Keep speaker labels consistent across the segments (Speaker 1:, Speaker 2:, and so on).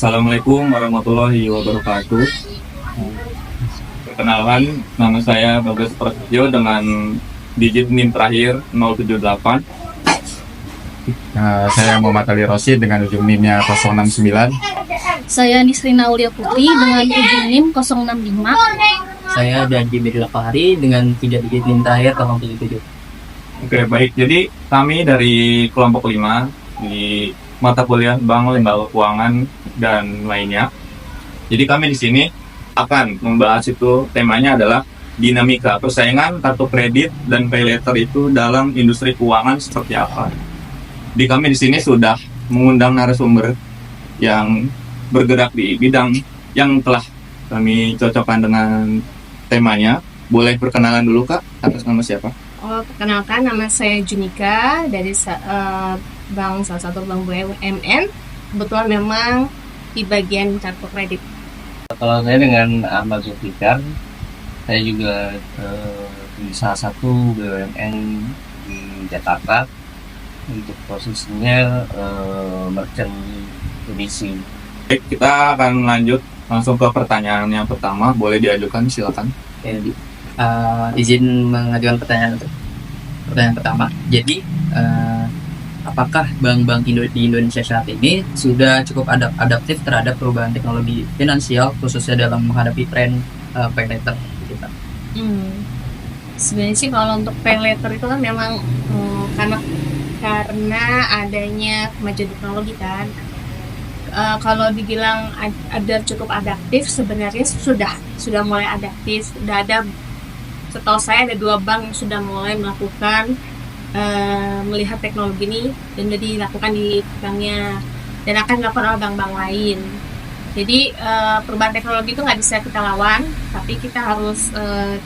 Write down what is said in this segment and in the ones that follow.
Speaker 1: Assalamualaikum warahmatullahi wabarakatuh. Perkenalkan, nama saya Bagas Prasetyo dengan digit NIM terakhir 078.
Speaker 2: Saya Muhammad Ali Rosid dengan ujung NIM-nya 069.
Speaker 3: Saya Nisrina Aulia Putri dengan ujung NIM 065.
Speaker 4: Saya Dadi Bedila Fahri dengan 3 digit NIM terakhir 077.
Speaker 1: Oke, baik. Jadi kami dari kelompok 5 di mata kuliah Bank, Lembaga Keuangan dan lainnya. Jadi kami di sini akan membahas itu, temanya adalah dinamika persaingan kartu kredit dan pay later itu dalam industri keuangan seperti apa. Di kami di sini sudah mengundang narasumber yang bergerak di bidang yang telah kami cocokkan dengan temanya. Boleh perkenalan dulu Kak, atas nama siapa?
Speaker 5: Perkenalkan, nama saya Junika dari salah satu bank BUMN. Kebetulan memang di bagian kartu kredit.
Speaker 4: Kalau saya dengan Ahmad Zulfikar, saya juga di salah satu BUMN di Jakarta. Untuk posisinya merchant edisi.
Speaker 1: Baik, kita akan lanjut langsung ke pertanyaan yang pertama. Boleh diajukan, silakan.
Speaker 4: Izin mengajukan pertanyaan pertama. Jadi, apakah bank-bank di Indonesia saat ini sudah cukup adaptif terhadap perubahan teknologi finansial, khususnya dalam menghadapi tren pay later kita?
Speaker 5: Sebenarnya sih kalau untuk pay later itu kan memang karena adanya kemajuan teknologi kan. Kalau dibilang ada cukup adaptif, sebenarnya sudah mulai adaptif. Sudah ada, setahu saya ada 2 bank yang sudah mulai melakukan melihat teknologi ini dan jadi dilakukan di banknya dan akan dilakukan oleh bank-bank lain. Jadi perubahan teknologi itu nggak bisa kita lawan, tapi kita harus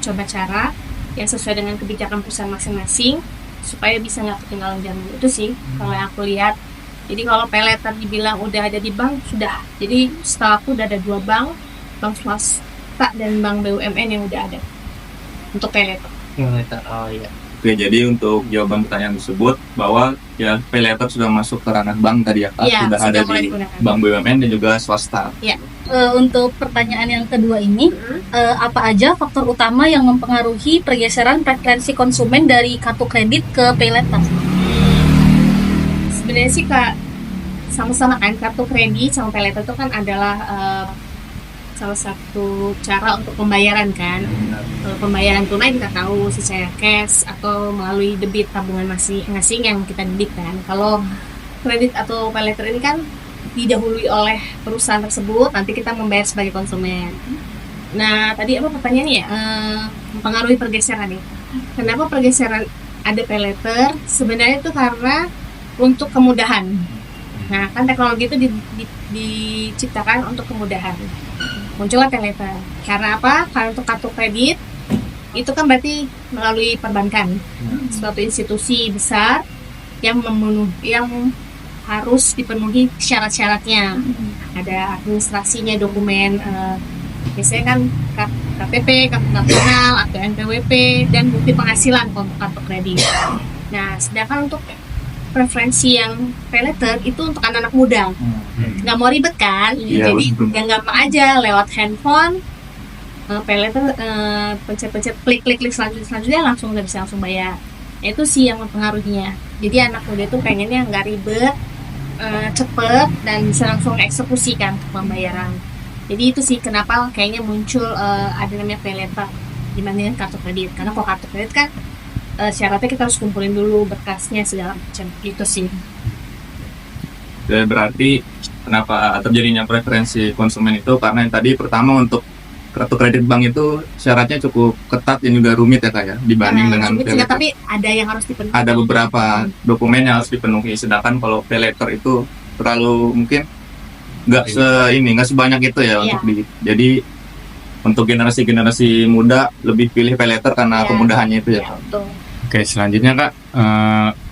Speaker 5: coba cara yang sesuai dengan kebijakan perusahaan masing-masing supaya bisa nggak ketinggalan zaman. Itu sih kalau yang aku lihat. Jadi kalau pay later dibilang udah ada di bank, sudah. Jadi setelah aku udah ada 2 bank swasta dan bank BUMN yang udah ada untuk pay later.
Speaker 4: Oh iya.
Speaker 1: Oke, jadi untuk jawaban pertanyaan tersebut bahwa ya pay later sudah masuk ke ranah bank tadi ya Kak,
Speaker 5: Iya,
Speaker 1: sudah ada
Speaker 5: mulai
Speaker 1: di
Speaker 5: digunakan.
Speaker 1: bank BUMN dan juga swasta.
Speaker 3: Untuk pertanyaan yang kedua ini, apa aja faktor utama yang mempengaruhi pergeseran preferensi konsumen dari kartu kredit ke pay later?
Speaker 5: Sebenarnya sih Kak, sama-sama kan, kartu kredit sama pay later itu kan adalah salah satu cara untuk pembayaran kan. Kalau pembayaran tunai kita tahu secara cash atau melalui debit tabungan masing-masing yang kita debit kan. Kalau kredit atau pay later ini kan didahului oleh perusahaan tersebut, nanti kita membayar sebagai konsumen. Nah, tadi apa pertanyaannya ya? Mempengaruhi pergeseran ya. Kenapa pergeseran ada pay later? Sebenarnya itu karena untuk kemudahan. Nah, kan teknologi itu diciptakan untuk kemudahan. Muncullah pay later. Karena apa? Karena untuk kartu kredit itu kan berarti melalui perbankan, suatu institusi besar yang harus dipenuhi syarat-syaratnya. Ada administrasinya, dokumen, biasanya kan KTP, kartu nasional, atau NPWP, dan bukti penghasilan untuk kartu kredit. Nah, sedangkan untuk preferensi yang pay later itu untuk anak-anak muda, nggak mau ribet kan,
Speaker 1: Iya,
Speaker 5: jadi
Speaker 1: betul.
Speaker 5: yang gampang aja lewat handphone, pay later, pencet klik selanjutnya langsung udah bisa langsung bayar. Nah, itu sih yang mempengaruhinya. Jadi anak muda itu pengennya nggak ribet, cepet dan bisa langsung eksekusi kan pembayaran. Jadi itu sih kenapa kayaknya muncul ada namanya pay later dibandingkan kartu kredit. Karena kalau kartu kredit kan syaratnya kita harus kumpulin dulu berkasnya segala macam, gitu sih.
Speaker 1: Dan berarti kenapa terjadinya preferensi konsumen itu karena yang tadi pertama untuk kartu kredit bank itu syaratnya cukup ketat dan juga rumit ya Kak ya, dibanding dengan pay later.
Speaker 5: Tapi ada yang harus dipenuhi.
Speaker 1: Ada beberapa dokumen yang harus dipenuhi, sedangkan kalau pay later itu terlalu mungkin nggak sebanyak itu ya.
Speaker 5: Iya.
Speaker 1: Jadi untuk generasi muda lebih pilih pay later karena
Speaker 5: Iya.
Speaker 1: kemudahannya itu ya.
Speaker 5: Ya, betul.
Speaker 2: Oke, selanjutnya Kak,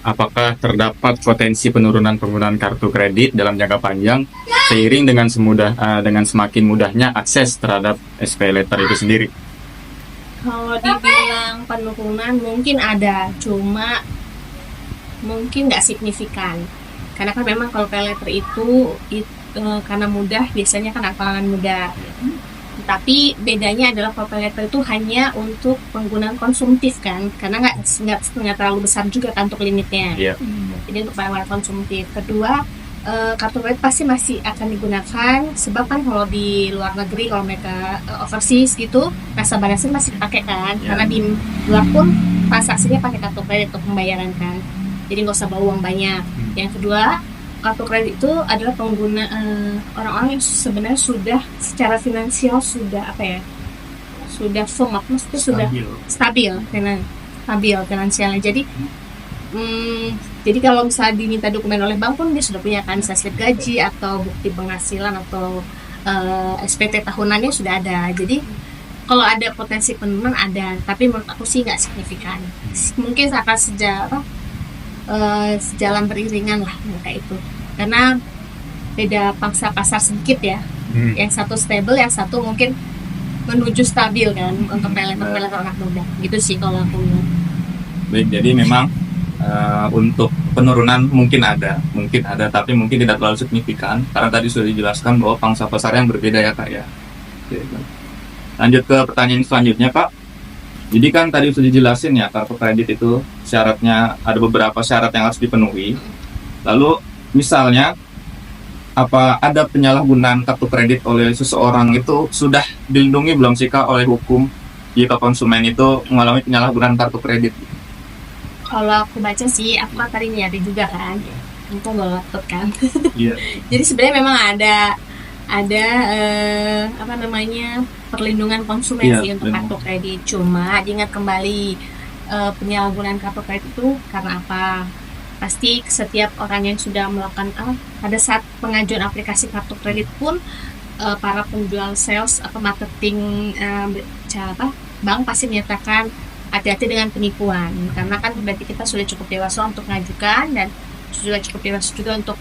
Speaker 2: apakah terdapat potensi penurunan penggunaan kartu kredit dalam jangka panjang seiring dengan semakin mudahnya akses terhadap pay later itu sendiri?
Speaker 5: Kalau dibilang penurunan mungkin ada, cuma mungkin nggak signifikan. Karena kan memang kalau pay later itu karena mudah, biasanya kan kalangan muda. Tapi bedanya adalah kalau pay later itu hanya untuk penggunaan konsumtif kan, karena nggak terlalu besar juga kan untuk limitnya.
Speaker 1: Iya.
Speaker 5: Jadi untuk barang-barang konsumtif. Kedua, kartu kredit pasti masih akan digunakan, sebab kan kalau di luar negeri, kalau mereka overseas gitu, nasabah asing masih dipakai kan, karena di luar pun transaksinya pakai kartu kredit untuk pembayaran kan, jadi nggak usah bawa uang banyak. Yang kedua, kartu kredit itu adalah pengguna orang-orang yang sebenarnya sudah secara finansial sudah sudah firm, maksudnya sudah stabil finansialnya. Jadi kalau misalnya diminta dokumen oleh bank pun dia sudah punya kan, misalnya slip gaji atau bukti penghasilan atau SPT tahunannya sudah ada. Jadi kalau ada potensi penurunan ada, tapi menurut aku sih nggak signifikan. Mungkin akan sejalan beriringan lah mereka itu, karena beda pangsa pasar sedikit ya. Yang satu stable, yang satu mungkin menuju stabil kan untuk peleter anak muda gitu sih kalau aku lihat.
Speaker 1: Baik, jadi memang untuk penurunan mungkin ada, tapi mungkin tidak terlalu signifikan karena tadi sudah dijelaskan bahwa pangsa pasar yang berbeda ya Kak ya. Lanjut ke pertanyaan selanjutnya Kak. Jadi kan tadi sudah dijelasin ya, kartu kredit itu syaratnya ada beberapa syarat yang harus dipenuhi. Lalu misalnya ada penyalahgunaan kartu kredit oleh seseorang itu sudah dilindungi belum sih Kak oleh hukum jika konsumen itu mengalami penyalahgunaan kartu kredit?
Speaker 5: Kalau aku baca sih, aku kan tadi nyari juga kan, itu nggak laptop kan.
Speaker 1: Iya.
Speaker 5: Jadi sebenarnya memang ada perlindungan konsumen sih untuk kartu kredit. Cuma diingat kembali, penyalahgunaan kartu kredit itu karena apa? Pasti setiap orang yang sudah melakukan pada saat pengajuan aplikasi kartu kredit pun para penjual sales atau marketing bank pasti menyatakan hati-hati dengan penipuan, karena kan berarti kita sudah cukup dewasa untuk mengajukan dan sudah cukup dewasa juga untuk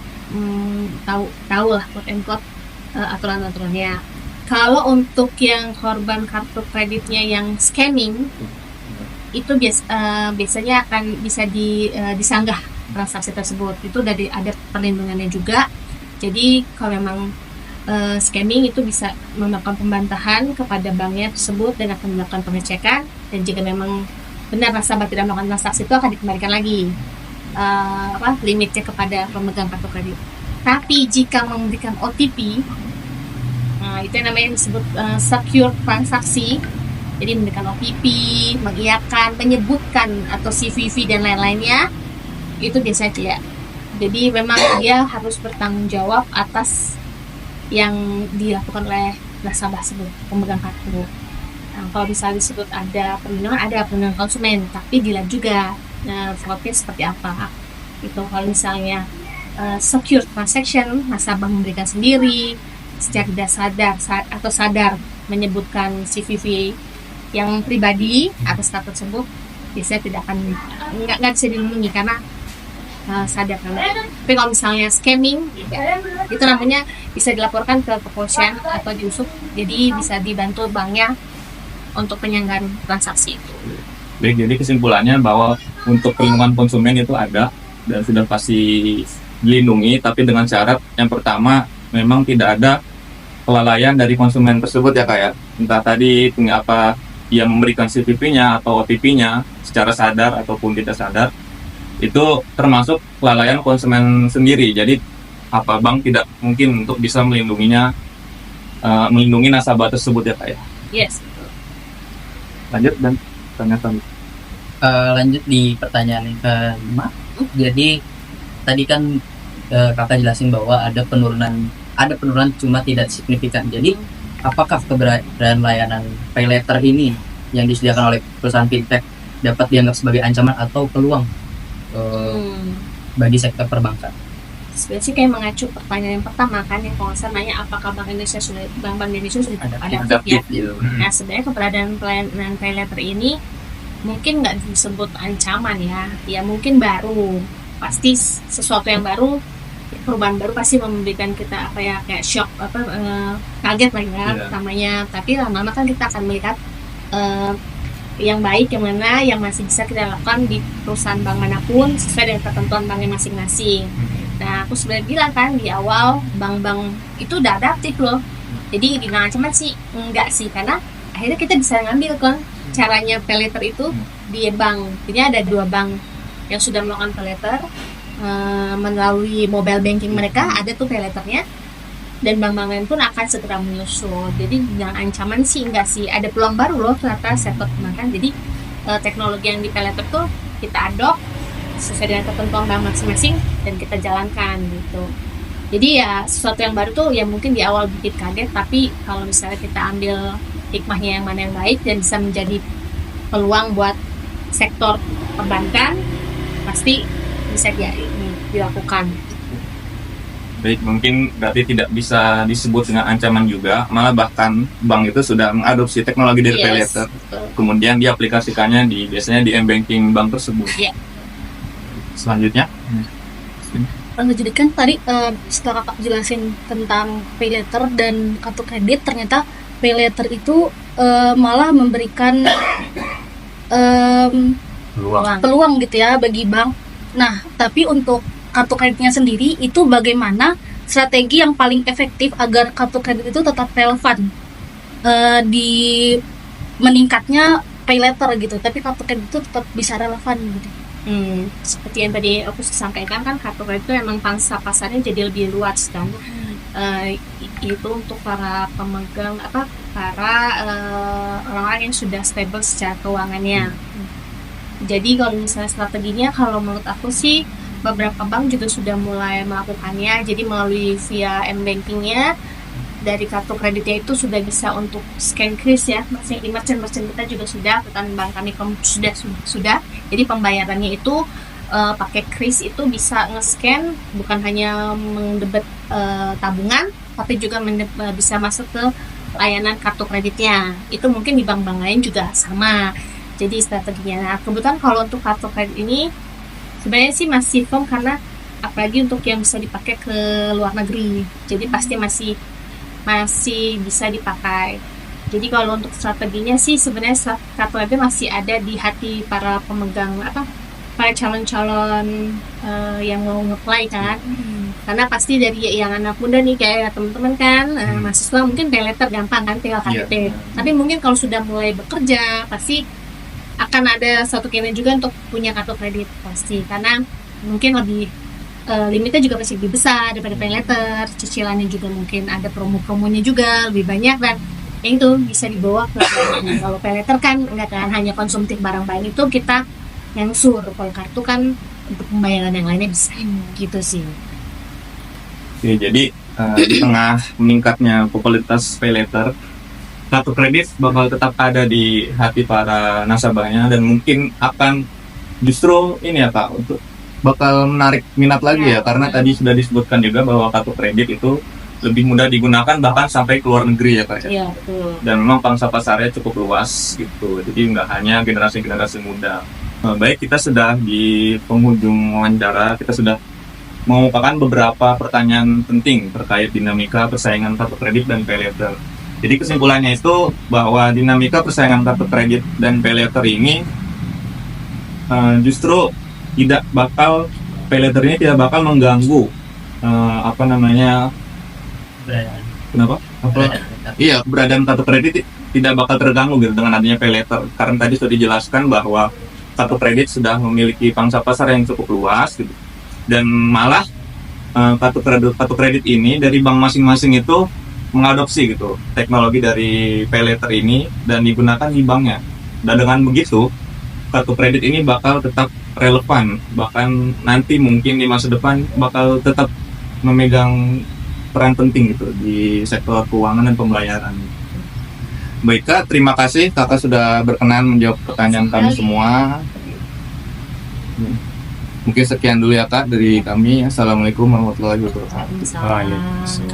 Speaker 5: tahu lah quote and quote aturan-aturannya. Kalau untuk yang korban kartu kreditnya yang scamming itu biasanya akan bisa disanggah transaksi tersebut. Itu udah ada perlindungannya juga. Jadi kalau memang scamming itu bisa melakukan pembantahan kepada banknya tersebut dan akan melakukan pengecekan, dan jika memang benar nasabah tidak melakukan transaksi itu akan dikembalikan lagi limitnya kepada pemegang kartu kredit. Tapi jika memberikan OTP, itu yang namanya disebut secure transaksi. Jadi memberikan OTP, mengiyakan, menyebutkan atau CVV dan lain-lainnya, itu biasanya tidak. Jadi memang dia harus bertanggung jawab atas yang dilakukan oleh nasabah tersebut, pemegang kartu. Nah, kalau misalnya disebut ada perlindungan konsumen, tapi dilihat juga fraudnya seperti apa. Itu kalau misalnya secure transaction, nasabah memberikan sendiri secara tidak sadar menyebutkan CVV yang pribadi atas kartu tersebut, biasanya nggak bisa dilindungi karena sadar kan. Tapi kalau misalnya scamming, itu namanya bisa dilaporkan ke kepolisian atau diusut, jadi bisa dibantu banknya untuk penyelenggaraan transaksi itu.
Speaker 1: Baik, jadi kesimpulannya bahwa untuk perlindungan konsumen itu ada dan sudah pasti dilindungi, tapi dengan syarat yang pertama memang tidak ada kelalaian dari konsumen tersebut ya Kak ya. Entah tadi punya apa yang memberikan CVV-nya atau OTP-nya secara sadar ataupun tidak sadar, itu termasuk kelalaian konsumen sendiri. Jadi bank tidak mungkin untuk bisa melindungi nasabah tersebut ya Kak ya.
Speaker 5: Yes.
Speaker 1: Lanjut dan tanya-tanya.
Speaker 4: Lanjut di pertanyaan yang kelima. Jadi tadi kan kakak jelasin bahwa ada penurunan cuma tidak signifikan. Jadi apakah keberadaan layanan pay later ini yang disediakan oleh perusahaan fintech dapat dianggap sebagai ancaman atau peluang bagi sektor perbankan?
Speaker 5: Sebenarnya sih kayak mengacu pertanyaan yang pertama kan, yang kalau saya nanya apakah Bank Indonesia sudah adaptif ya. Nah sebenarnya keberadaan pelayanan pay later ini mungkin nggak disebut ancaman ya mungkin baru, pasti sesuatu yang baru, perubahan baru pasti memberikan kita kayak shock kaget lah ya namanya. Tapi lama-lama kan kita akan melihat yang baik yang mana yang masih bisa kita lakukan di perusahaan bank manapun sesuai dengan ketentuan banknya masing-masing. Nah, aku sebenarnya bilang kan di awal bank-bank itu udah adaptif loh. Jadi dibilang ancaman sih enggak sih, karena akhirnya kita bisa ngambil kan caranya pay later itu di bank. Jadi ada 2 bank yang sudah melakukan pay later melalui mobile banking mereka, ada tuh pay letternya, dan bank-bank lain pun akan segera menyusul. Jadi yang ancaman sih enggak sih, ada peluang baru loh ternyata sektor perbankan. Jadi teknologi yang di pay letter tuh kita adopt sesuai dengan ketentuan bank masing-masing dan kita jalankan gitu. Jadi ya sesuatu yang baru tuh ya mungkin di awal bikin kaget, tapi kalau misalnya kita ambil hikmahnya yang mana yang baik dan bisa menjadi peluang buat sektor perbankan, pasti bisa dilakukan.
Speaker 1: Baik, mungkin berarti tidak bisa disebut dengan ancaman juga, malah bahkan bank itu sudah mengadopsi teknologi dari pay later,
Speaker 5: betul.
Speaker 1: kemudian diaplikasikannya biasanya di m-banking bank tersebut.
Speaker 5: Iya.
Speaker 1: Selanjutnya,
Speaker 3: Jadi kan tadi setelah kakak jelasin tentang pay letter dan kartu kredit, ternyata pay letter itu malah memberikan peluang gitu ya bagi bank. Nah, tapi untuk kartu kreditnya sendiri itu bagaimana strategi yang paling efektif agar kartu kredit itu tetap relevan di meningkatnya pay letter gitu, tapi kartu kredit itu tetap bisa relevan gitu.
Speaker 5: Seperti yang tadi aku sampaikan kan, kartu kredit itu emang pangsa pasarnya jadi lebih luas kan. Itu untuk para pemegang para orang-orang yang sudah stable secara keuangannya. Jadi kalau misalnya strateginya, kalau menurut aku sih beberapa bank juga sudah mulai melakukannya. Jadi melalui via m-bankingnya dari kartu kreditnya itu sudah bisa untuk scan kris ya. Masih di merchant kita juga sudah, bukan bank kami sudah. Jadi pembayarannya itu pakai kris itu bisa nge-scan, bukan hanya mendebet tabungan, tapi juga bisa masuk ke layanan kartu kreditnya. Itu mungkin di bank-bank lain juga sama. Jadi strateginya. Nah, kebetulan kalau untuk kartu kredit ini sebenarnya sih masih firm, karena apalagi untuk yang bisa dipakai ke luar negeri. Jadi pasti masih bisa dipakai. Jadi kalau untuk strateginya sih sebenarnya kartu kredit masih ada di hati para pemegang para calon-calon yang mau nge-apply kan. Karena pasti dari yang anak muda nih kayak teman-teman kan, mahasiswa mungkin pay letter gampang kan, tinggal KTP. Tapi mungkin kalau sudah mulai bekerja pasti akan ada suatu keinginan juga untuk punya kartu kredit pasti, karena mungkin lebih limitnya juga masih lebih besar daripada pay letter, cicilannya juga mungkin ada promo-promonya juga lebih banyak, dan yang itu bisa dibawa ke kalau pay letter kan enggak kan, hanya konsumtif barang-barang itu kita yang kalau kartu kan untuk pembayaran yang lainnya bisa gitu sih.
Speaker 1: Oke, jadi di tengah meningkatnya popularitas pay letter, kartu kredit bakal tetap ada di hati para nasabahnya, dan mungkin akan justru ini ya Kak, untuk bakal menarik minat lagi ya, karena tadi sudah disebutkan juga bahwa kartu kredit itu lebih mudah digunakan bahkan sampai ke luar negeri ya Kak.
Speaker 5: Iya, betul.
Speaker 1: Dan memang pangsa pasarnya cukup luas gitu, jadi nggak hanya generasi-generasi muda. Baik, kita sudah di penghujung wawancara, kita sudah mengumpulkan beberapa pertanyaan penting terkait dinamika persaingan kartu kredit dan pay later. Jadi kesimpulannya itu bahwa dinamika persaingan kartu kredit dan pay later ini justru tidak bakal, pay later ini tidak bakal mengganggu keberadaan kartu kredit tidak bakal terganggu gitu dengan adanya pay later, karena tadi sudah dijelaskan bahwa kartu kredit sudah memiliki pangsa pasar yang cukup luas gitu. Dan malah kartu kredit ini dari bank masing-masing itu mengadopsi gitu teknologi dari pay later ini dan digunakan di banknya. Dan dengan begitu kartu kredit ini bakal tetap relevan, bahkan nanti mungkin di masa depan bakal tetap memegang peran penting gitu di sektor keuangan dan pembayaran. Baik Kak, terima kasih Kakak sudah berkenan menjawab pertanyaan kami semua. Mungkin sekian dulu ya Kak dari kami. Assalamualaikum warahmatullahi wabarakatuh.
Speaker 5: Waalaikumsalam.